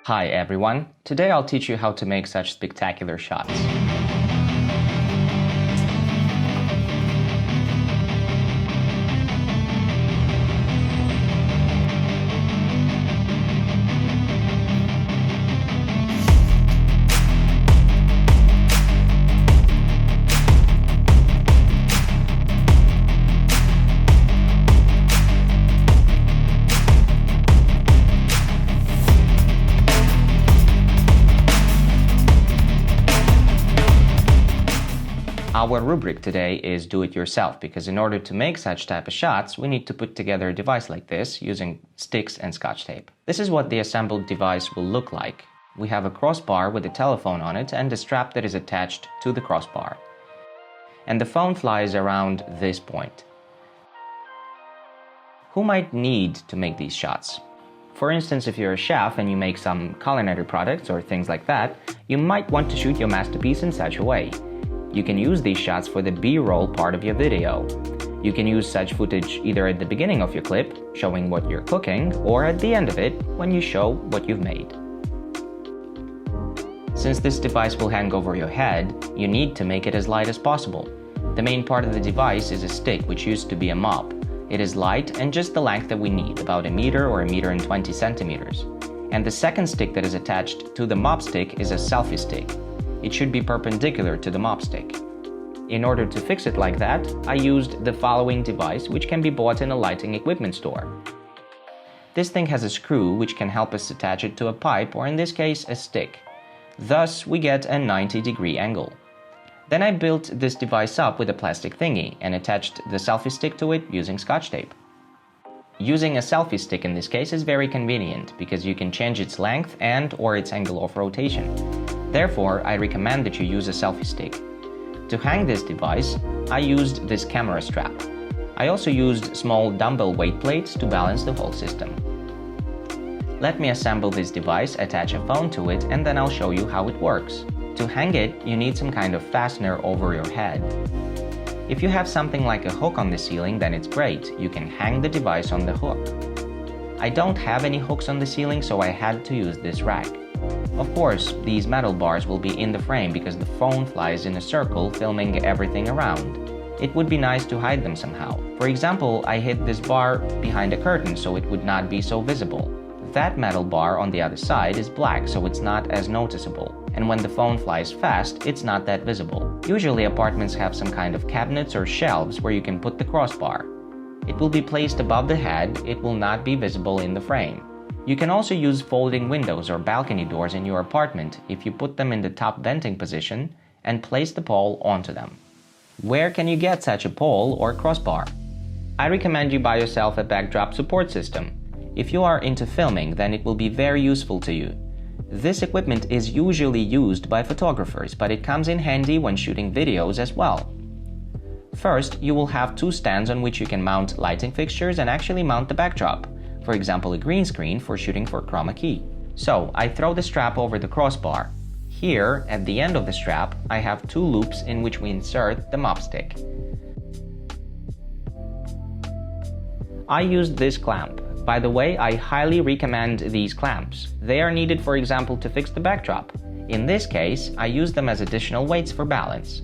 Hi everyone, today I'll teach you how to make such spectacular shots. Our rubric today is do it yourself, because in order to make such type of shots, we need to put together a device like this using sticks and scotch tape. This is what the assembled device will look like. We have a crossbar with a telephone on it and a strap that is attached to the crossbar. And the phone flies around this point. Who might need to make these shots? For instance, if you're a chef and you make some culinary products or things like that, you might want to shoot your masterpiece in such a way. You can use these shots for the B-roll part of your video. You can use such footage either at the beginning of your clip, showing what you're cooking, or at the end of it, when you show what you've made. Since this device will hang over your head, you need to make it as light as possible. The main part of the device is a stick, which used to be a mop. It is light and just the length that we need, about 1 meter or 1.20 meters. And the second stick that is attached to the mop stick is a selfie stick. It should be perpendicular to the mop stick. In order to fix it like that, I used the following device, which can be bought in a lighting equipment store. This thing has a screw which can help us attach it to a pipe, or in this case a stick. Thus we get a 90-degree angle. Then I built this device up with a plastic thingy and attached the selfie stick to it using scotch tape. Using a selfie stick in this case is very convenient because you can change its length and/or its angle of rotation. Therefore, I recommend that you use a selfie stick. To hang this device, I used this camera strap. I also used small dumbbell weight plates to balance the whole system. Let me assemble this device, attach a phone to it, and then I'll show you how it works. To hang it, you need some kind of fastener over your head. If you have something like a hook on the ceiling, then it's great. You can hang the device on the hook. I don't have any hooks on the ceiling, so I had to use this rack. Of course, these metal bars will be in the frame because the phone flies in a circle, filming everything around. It would be nice to hide them somehow. For example, I hid this bar behind a curtain so it would not be so visible. That metal bar on the other side is black, so it's not as noticeable. And when the phone flies fast, it's not that visible. Usually apartments have some kind of cabinets or shelves where you can put the crossbar. It will be placed above the head, it will not be visible in the frame. You can also use folding windows or balcony doors in your apartment if you put them in the top venting position and place the pole onto them. Where can you get such a pole or crossbar? I recommend you buy yourself a backdrop support system. If you are into filming, then it will be very useful to you. This equipment is usually used by photographers, but it comes in handy when shooting videos as well. First, you will have 2 stands on which you can mount lighting fixtures and actually mount the backdrop. For example, a green screen for shooting for chroma key. So, I throw the strap over the crossbar. Here, at the end of the strap, I have 2 loops in which we insert the mop stick. I used this clamp. By the way, I highly recommend these clamps. They are needed, for example, to fix the backdrop. In this case, I use them as additional weights for balance.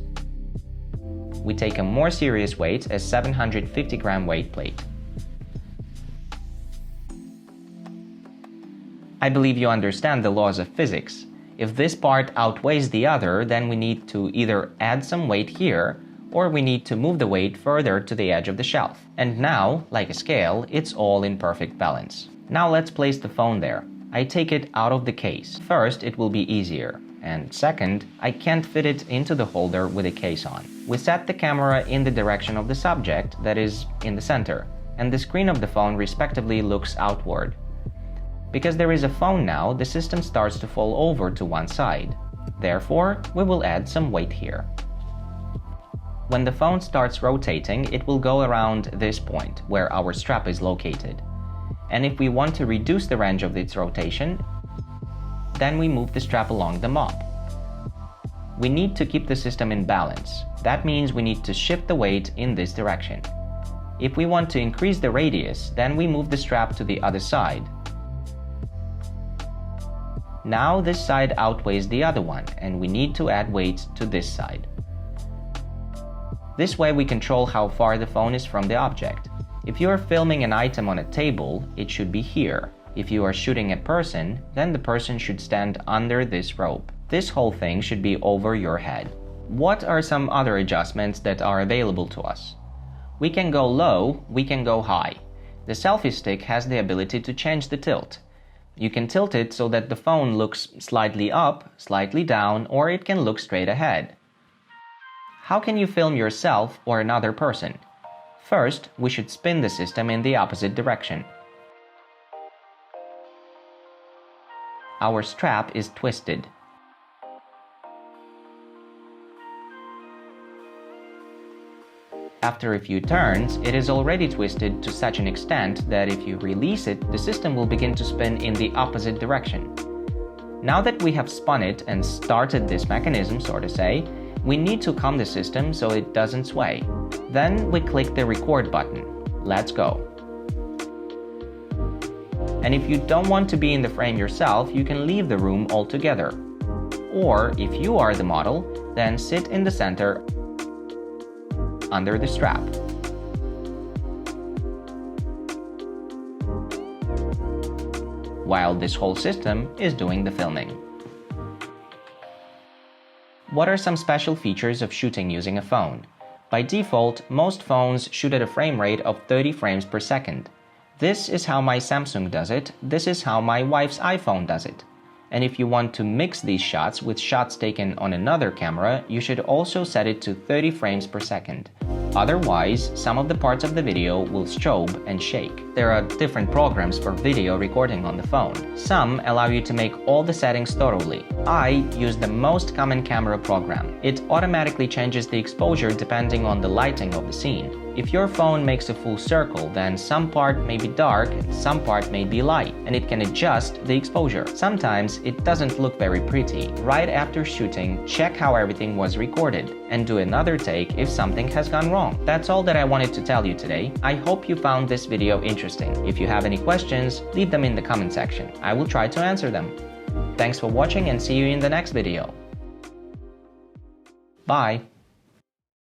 We take a more serious weight, a 750-gram weight plate. I believe you understand the laws of physics. If this part outweighs the other, then we need to either add some weight here, or we need to move the weight further to the edge of the shelf. And now, like a scale, it's all in perfect balance. Now let's place the phone there. I take it out of the case. First, it will be easier. And second, I can't fit it into the holder with a case on. We set the camera in the direction of the subject, that is, in the center, and the screen of the phone respectively looks outward. Because there is a phone now, the system starts to fall over to one side. Therefore, we will add some weight here. When the phone starts rotating, it will go around this point, where our strap is located. And if we want to reduce the range of its rotation, then we move the strap along the mop. We need to keep the system in balance. That means we need to shift the weight in this direction. If we want to increase the radius, then we move the strap to the other side. Now this side outweighs the other one, and we need to add weight to this side. This way we control how far the phone is from the object. If you are filming an item on a table, it should be here. If you are shooting a person, then the person should stand under this rope. This whole thing should be over your head. What are some other adjustments that are available to us? We can go low, we can go high. The selfie stick has the ability to change the tilt. You can tilt it so that the phone looks slightly up, slightly down, or it can look straight ahead. How can you film yourself or another person? First, we should spin the system in the opposite direction. Our strap is twisted. After a few turns, it is already twisted to such an extent that if you release it, the system will begin to spin in the opposite direction. Now that we have spun it and started this mechanism, so to say, we need to calm the system so it doesn't sway. Then we click the record button. Let's go. And if you don't want to be in the frame yourself, you can leave the room altogether. Or, if you are the model, then sit in the center under the strap. While this whole system is doing the filming. What are some special features of shooting using a phone? By default, most phones shoot at a frame rate of 30 frames per second. This is how my Samsung does it, this is how my wife's iPhone does it. And if you want to mix these shots with shots taken on another camera, you should also set it to 30 frames per second. Otherwise, some of the parts of the video will strobe and shake. There are different programs for video recording on the phone. Some allow you to make all the settings thoroughly. I use the most common camera program. It automatically changes the exposure depending on the lighting of the scene. If your phone makes a full circle, then some part may be dark and some part may be light, and it can adjust the exposure. Sometimes it doesn't look very pretty. Right after shooting, check how everything was recorded, and do another take if something has gone wrong. That's all that I wanted to tell you today. I hope you found this video interesting. If you have any questions, leave them in the comment section. I will try to answer them. Thanks for watching and see you in the next video. Bye!